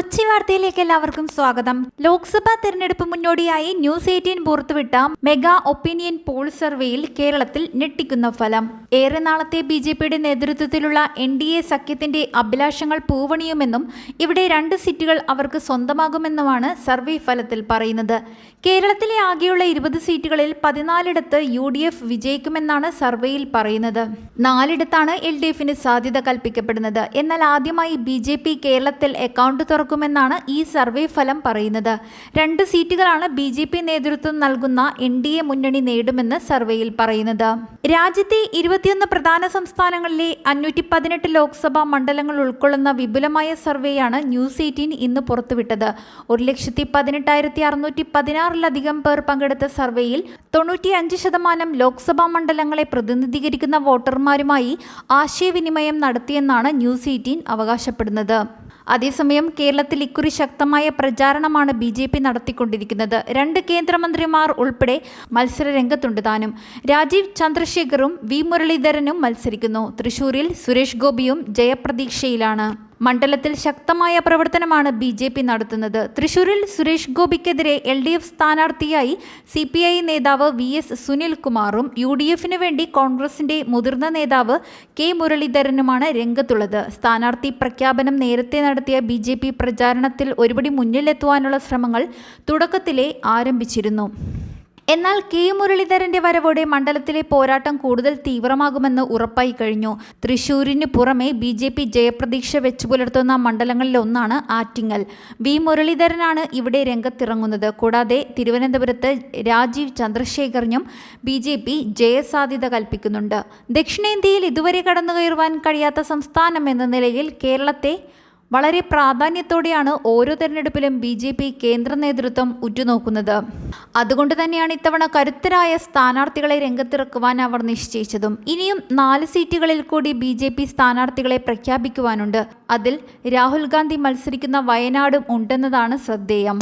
കൊച്ചി വാർത്തയിലേക്ക് എല്ലാവർക്കും സ്വാഗതം. ലോക്സഭാ തെരഞ്ഞെടുപ്പ് മുന്നോടിയായി ന്യൂസ് 18 പുറത്തുവിട്ട മെഗാ ഒപ്പീനിയൻ പോൾ സർവേയിൽ കേരളത്തിൽ ഞെട്ടിക്കുന്ന ഫലം. ഏറെ നാളത്തെ ബിജെപിയുടെ നേതൃത്വത്തിലുള്ള NDA സഖ്യത്തിന്റെ അഭിലാഷങ്ങൾ പൂവണിയുമെന്നും ഇവിടെ 2 സീറ്റുകൾ അവർക്ക് സ്വന്തമാകുമെന്നുമാണ് സർവേ ഫലത്തിൽ പറയുന്നത്. കേരളത്തിലെ ആകെയുള്ള 20 സീറ്റുകളിൽ 14ഇടത്ത് UDF വിജയിക്കുമെന്നാണ് സർവേയിൽ പറയുന്നത്. 4ഇടത്താണ് LDFന് സാധ്യത കൽപ്പിക്കപ്പെടുന്നത്. എന്നാൽ ആദ്യമായി BJP കേരളത്തിൽ അക്കൗണ്ട് തുറക്കുമെന്നാണ് ഈ സർവേ ഫലം പറയുന്നത്. 2 സീറ്റുകളാണ് BJP നേതൃത്വം നൽകുന്ന NDA മുന്നണി നേടുമെന്ന് സർവേയിൽ പറയുന്നത്. രാജ്യത്തെ 21 പ്രധാന സംസ്ഥാനങ്ങളിലെ 518 ലോക്സഭാ മണ്ഡലങ്ങൾ ഉൾക്കൊള്ളുന്ന വിപുലമായ സർവേയാണ് ന്യൂസ് 18 ഇന്ന് പുറത്തുവിട്ടത്. 1,18,616 പേർ പങ്കെടുത്ത സർവേയിൽ 95% ലോക്സഭാ മണ്ഡലങ്ങളെ പ്രതിനിധീകരിക്കുന്ന വോട്ടർമാരുമായി ആശയവിനിമയം നടത്തിയെന്നാണ് ന്യൂസ് 18 അവകാശപ്പെടുന്നത്. അതേസമയം കേരളത്തിൽ ഇക്കുറി ശക്തമായ പ്രചാരണമാണ് BJP നടത്തിക്കൊണ്ടിരിക്കുന്നത്. 2 കേന്ദ്രമന്ത്രിമാർ ഉൾപ്പെടെ മത്സര രംഗത്തുണ്ട് താനും. രാജീവ് ചന്ദ്രശേഖറും V മുരളീധരനും മത്സരിക്കുന്നു. തൃശൂരിൽ സുരേഷ് ഗോപിയും ജയപ്രതീക്ഷയിലാണ്. മണ്ഡലത്തിൽ ശക്തമായ പ്രവർത്തനമാണ് BJP നടത്തുന്നത്. തൃശൂരിൽ സുരേഷ് ഗോപിക്കെതിരെ LDF സ്ഥാനാർത്ഥിയായി CPI നേതാവ് VS സുനിൽകുമാറും UDFന് വേണ്ടി കോൺഗ്രസിന്റെ മുതിർന്ന നേതാവ് K മുരളീധരനുമാണ് രംഗത്തുള്ളത്. സ്ഥാനാർത്ഥി പ്രഖ്യാപനം നേരത്തെ നടത്തിയ BJP പ്രചാരണത്തിൽ ഒരുപടി മുന്നിലെത്തുവാനുള്ള ശ്രമങ്ങൾ തുടക്കത്തിലേ ആരംഭിച്ചിരുന്നു. എന്നാൽ K മുരളീധരന്റെ വരവോടെ മണ്ഡലത്തിലെ പോരാട്ടം കൂടുതൽ തീവ്രമാകുമെന്ന് ഉറപ്പായി കഴിഞ്ഞു. തൃശൂരിന് പുറമെ BJP ജയപ്രതീക്ഷ വെച്ചു പുലർത്തുന്ന മണ്ഡലങ്ങളിലൊന്നാണ് ആറ്റിങ്ങൽ. V മുരളീധരനാണ് ഇവിടെ രംഗത്തിറങ്ങുന്നത്. കൂടാതെ തിരുവനന്തപുരത്ത് രാജീവ് ചന്ദ്രശേഖറിനും BJP ജയസാധ്യത കൽപ്പിക്കുന്നുണ്ട്. ദക്ഷിണേന്ത്യയിൽ ഇതുവരെ കടന്നുകയറുവാൻ കഴിയാത്ത സംസ്ഥാനം എന്ന നിലയിൽ കേരളത്തെ വളരെ പ്രാധാന്യത്തോടെയാണ് ഓരോ തെരഞ്ഞെടുപ്പിലും BJP കേന്ദ്ര നേതൃത്വം ഉറ്റുനോക്കുന്നത്. അതുകൊണ്ട് തന്നെയാണ് ഇത്തവണ കരുത്തരായ സ്ഥാനാർത്ഥികളെ രംഗത്തിറക്കുവാൻ അവർ നിശ്ചയിച്ചതും. ഇനിയും 4 സീറ്റുകളിൽ കൂടി BJP സ്ഥാനാർത്ഥികളെ പ്രഖ്യാപിക്കുവാനുണ്ട്. അതിൽ രാഹുൽ ഗാന്ധി മത്സരിക്കുന്ന വയനാടും ഉണ്ടെന്നതാണ് ശ്രദ്ധേയം.